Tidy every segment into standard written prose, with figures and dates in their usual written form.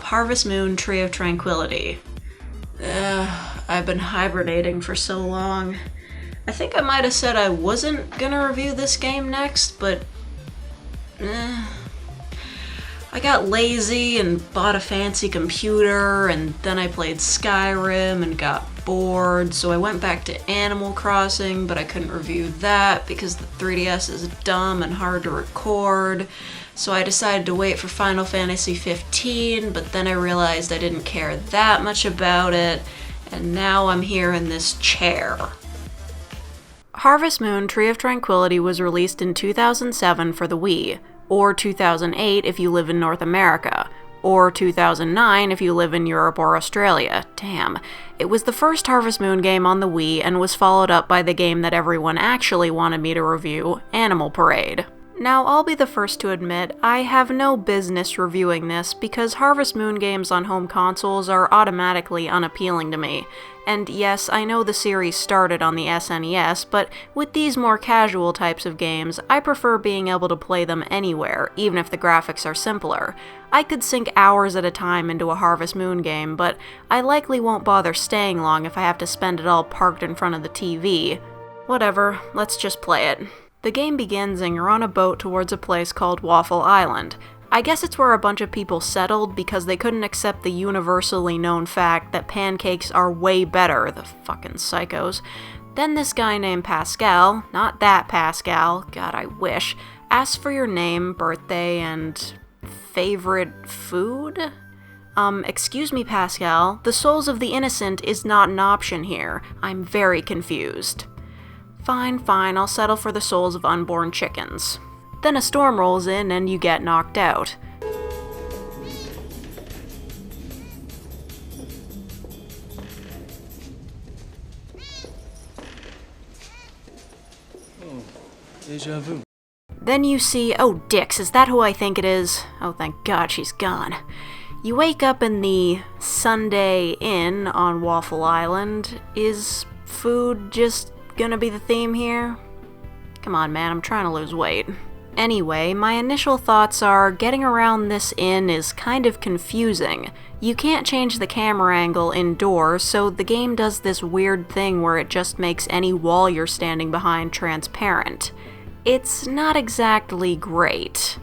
Harvest Moon Tree of Tranquility. I've been hibernating for so long. I think I might have said I wasn't gonna review this game next, but I got lazy and bought a fancy computer, and then I played Skyrim and got bored, so I went back to Animal Crossing, but I couldn't review that because the 3DS is dumb and hard to record. So I decided to wait for Final Fantasy 15, but then I realized I didn't care that much about it, and now I'm here in this chair. Harvest Moon Tree of Tranquility was released in 2007 for the Wii, or 2008 if you live in North America, or 2009 if you live in Europe or Australia. Damn. It was the first Harvest Moon game on the Wii and was followed up by the game that everyone actually wanted me to review, Animal Parade. Now, I'll be the first to admit, I have no business reviewing this because Harvest Moon games on home consoles are automatically unappealing to me. And yes, I know the series started on the SNES, but with these more casual types of games, I prefer being able to play them anywhere, even if the graphics are simpler. I could sink hours at a time into a Harvest Moon game, but I likely won't bother staying long if I have to spend it all parked in front of the TV. Whatever, let's just play it. The game begins and you're on a boat towards a place called Waffle Island. I guess it's where a bunch of people settled because they couldn't accept the universally known fact that pancakes are way better, the fucking psychos. Then this guy named Pascal, not that Pascal, God I wish, asks for your name, birthday, and favorite food? Excuse me Pascal, the souls of the innocent is not an option here. I'm very confused. Fine, I'll settle for the souls of unborn chickens. Then a storm rolls in and you get knocked out. Oh, déjà vu. Then you see, oh dicks, is that who I think it is? Oh thank God she's gone. You wake up in the Sunday Inn on Waffle Island. Is food just gonna be the theme here? Come on, man, I'm trying to lose weight. Anyway, my initial thoughts are getting around this inn is kind of confusing. You can't change the camera angle indoors, so the game does this weird thing where it just makes any wall you're standing behind transparent. It's not exactly great.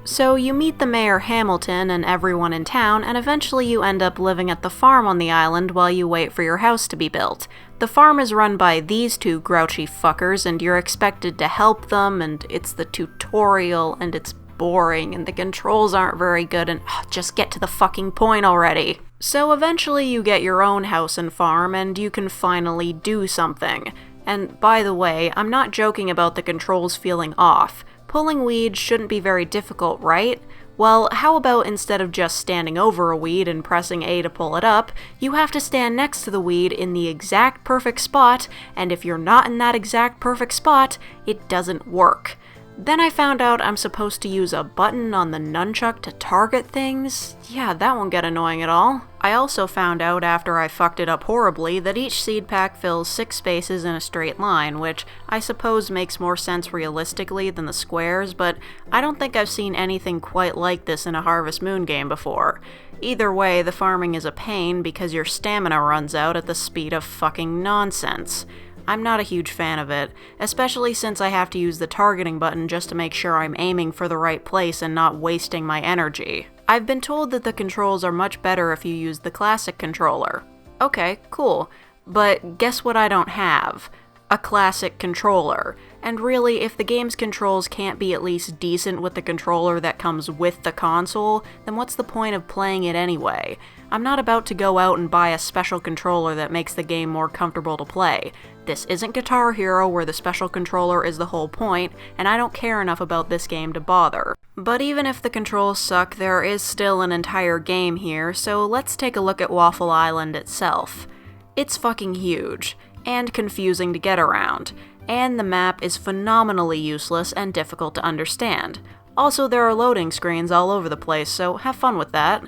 So you meet the Mayor Hamilton and everyone in town, and eventually you end up living at the farm on the island while you wait for your house to be built. The farm is run by these two grouchy fuckers, and you're expected to help them, and it's the tutorial, and it's boring, and the controls aren't very good, and just get to the fucking point already. So eventually you get your own house and farm, and you can finally do something. And by the way, I'm not joking about the controls feeling off. Pulling weeds shouldn't be very difficult, right? Well, how about instead of just standing over a weed and pressing A to pull it up, you have to stand next to the weed in the exact perfect spot, and if you're not in that exact perfect spot, it doesn't work. Then I found out I'm supposed to use a button on the nunchuck to target things. Yeah, that won't get annoying at all. I also found out after I fucked it up horribly that each seed pack fills 6 spaces in a straight line, which I suppose makes more sense realistically than the squares, but I don't think I've seen anything quite like this in a Harvest Moon game before. Either way, the farming is a pain because your stamina runs out at the speed of fucking nonsense. I'm not a huge fan of it, especially since I have to use the targeting button just to make sure I'm aiming for the right place and not wasting my energy. I've been told that the controls are much better if you use the classic controller. Okay, cool. But guess what I don't have? A classic controller. And really, if the game's controls can't be at least decent with the controller that comes with the console, then what's the point of playing it anyway? I'm not about to go out and buy a special controller that makes the game more comfortable to play. This isn't Guitar Hero where the special controller is the whole point, and I don't care enough about this game to bother. But even if the controls suck, there is still an entire game here, so let's take a look at Waffle Island itself. It's fucking huge, and confusing to get around, and the map is phenomenally useless and difficult to understand. Also, there are loading screens all over the place, so have fun with that.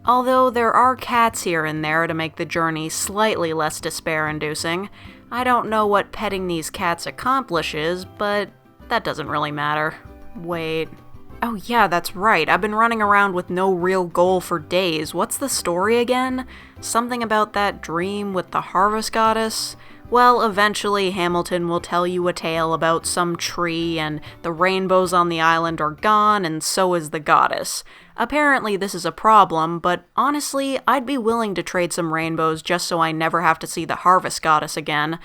Although there are cats here and there to make the journey slightly less despair-inducing. I don't know what petting these cats accomplishes, but that doesn't really matter. Wait, Oh yeah, that's right. I've been running around with no real goal for days. What's the story again? Something about that dream with the harvest goddess? Well, eventually Hamilton will tell you a tale about some tree, and the rainbows on the island are gone, and so is the goddess. Apparently this is a problem, but honestly, I'd be willing to trade some rainbows just so I never have to see the harvest goddess again.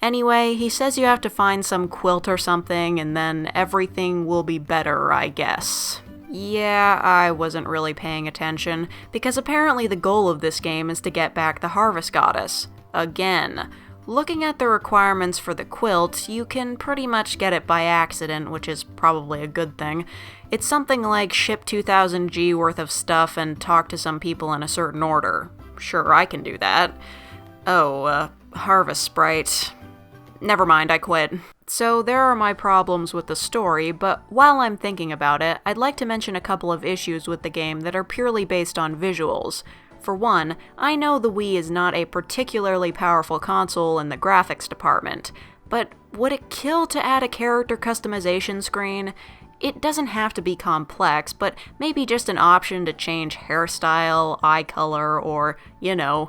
Anyway, he says you have to find some quilt or something, and then everything will be better, I guess. Yeah, I wasn't really paying attention, because apparently the goal of this game is to get back the harvest goddess. Again. Looking at the requirements for the quilt, you can pretty much get it by accident, which is probably a good thing. It's something like ship 2000 G worth of stuff and talk to some people in a certain order. Sure, I can do that. Oh, harvest sprite. Never mind, I quit. So there are my problems with the story, but while I'm thinking about it, I'd like to mention a couple of issues with the game that are purely based on visuals. For one, I know the Wii is not a particularly powerful console in the graphics department, but would it kill to add a character customization screen? It doesn't have to be complex, but maybe just an option to change hairstyle, eye color, or,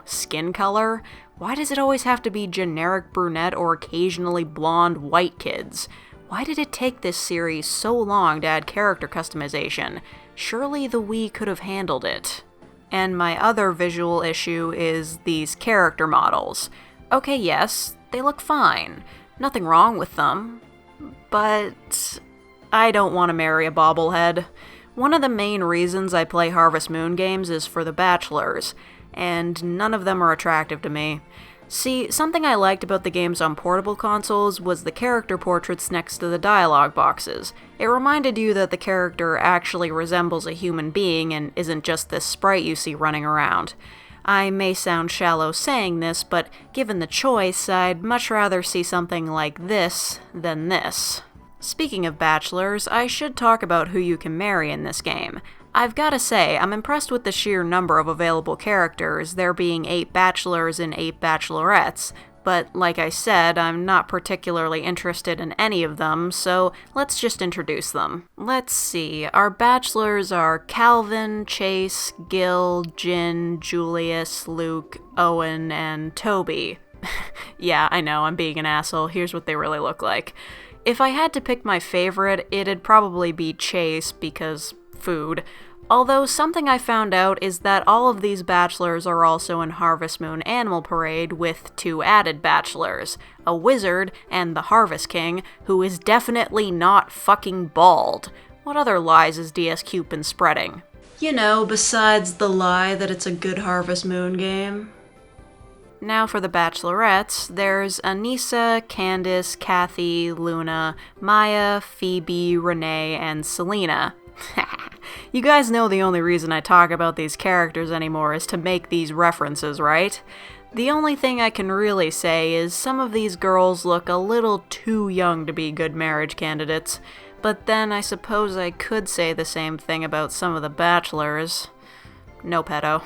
skin color. Why does it always have to be generic brunette or occasionally blonde white kids? Why did it take this series so long to add character customization? Surely the Wii could have handled it. And my other visual issue is these character models. Okay, yes, they look fine. Nothing wrong with them. But I don't want to marry a bobblehead. One of the main reasons I play Harvest Moon games is for the bachelors, and none of them are attractive to me. See, something I liked about the games on portable consoles was the character portraits next to the dialogue boxes. It reminded you that the character actually resembles a human being and isn't just this sprite you see running around. I may sound shallow saying this, but given the choice, I'd much rather see something like this than this. Speaking of bachelors, I should talk about who you can marry in this game. I've gotta say, I'm impressed with the sheer number of available characters, there being 8 bachelors and 8 bachelorettes, but like I said, I'm not particularly interested in any of them, so let's just introduce them. Let's see, our bachelors are Calvin, Chase, Gil, Jin, Julius, Luke, Owen, and Toby. Yeah, I know, I'm being an asshole, here's what they really look like. If I had to pick my favorite, it'd probably be Chase, because food. Although something I found out is that all of these bachelors are also in Harvest Moon Animal Parade with 2 added bachelors, a wizard and the Harvest King, who is definitely not fucking bald. What other lies is DSQ been spreading? Besides the lie that it's a good Harvest Moon game. Now for the bachelorettes, there's Anissa, Candace, Kathy, Luna, Maya, Phoebe, Renee, and Selena. You guys know the only reason I talk about these characters anymore is to make these references, right? The only thing I can really say is some of these girls look a little too young to be good marriage candidates, but then I suppose I could say the same thing about some of the bachelors. No pedo.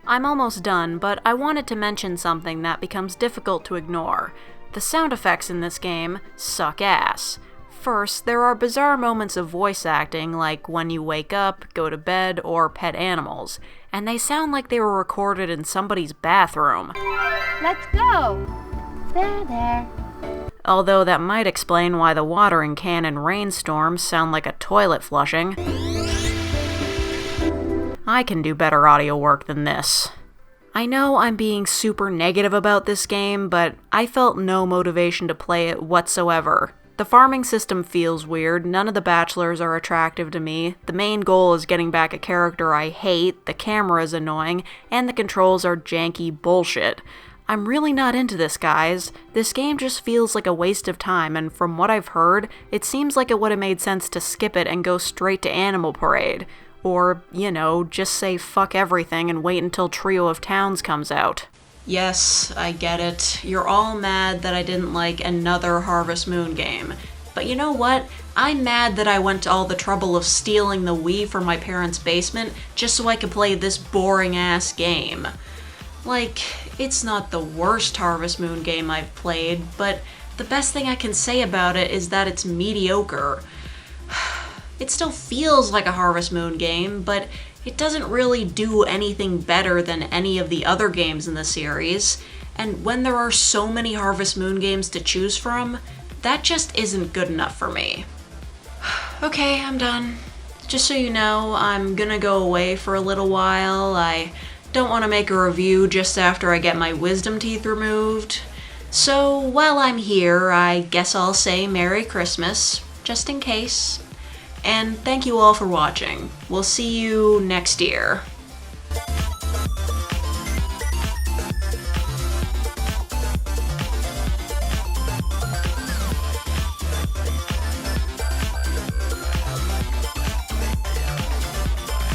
I'm almost done, but I wanted to mention something that becomes difficult to ignore. The sound effects in this game suck ass. First, there are bizarre moments of voice acting, like when you wake up, go to bed, or pet animals, and they sound like they were recorded in somebody's bathroom. Let's go! There. Although that might explain why the watering can in rainstorms sound like a toilet flushing. I can do better audio work than this. I know I'm being super negative about this game, but I felt no motivation to play it whatsoever. The farming system feels weird, none of the bachelors are attractive to me, the main goal is getting back a character I hate, the camera is annoying, and the controls are janky bullshit. I'm really not into this, guys. This game just feels like a waste of time, and from what I've heard, it seems like it would have made sense to skip it and go straight to Animal Parade. Or, just say fuck everything and wait until Trio of Towns comes out. Yes, I get it. You're all mad that I didn't like another Harvest Moon game. But you know what? I'm mad that I went to all the trouble of stealing the Wii from my parents' basement just so I could play this boring-ass game. It's not the worst Harvest Moon game I've played, but the best thing I can say about it is that it's mediocre. It still feels like a Harvest Moon game, but it doesn't really do anything better than any of the other games in the series, and when there are so many Harvest Moon games to choose from, that just isn't good enough for me. Okay, I'm done. Just so you know, I'm gonna go away for a little while. I don't want to make a review just after I get my wisdom teeth removed. So while I'm here, I guess I'll say Merry Christmas, just in case. And thank you all for watching. We'll see you next year.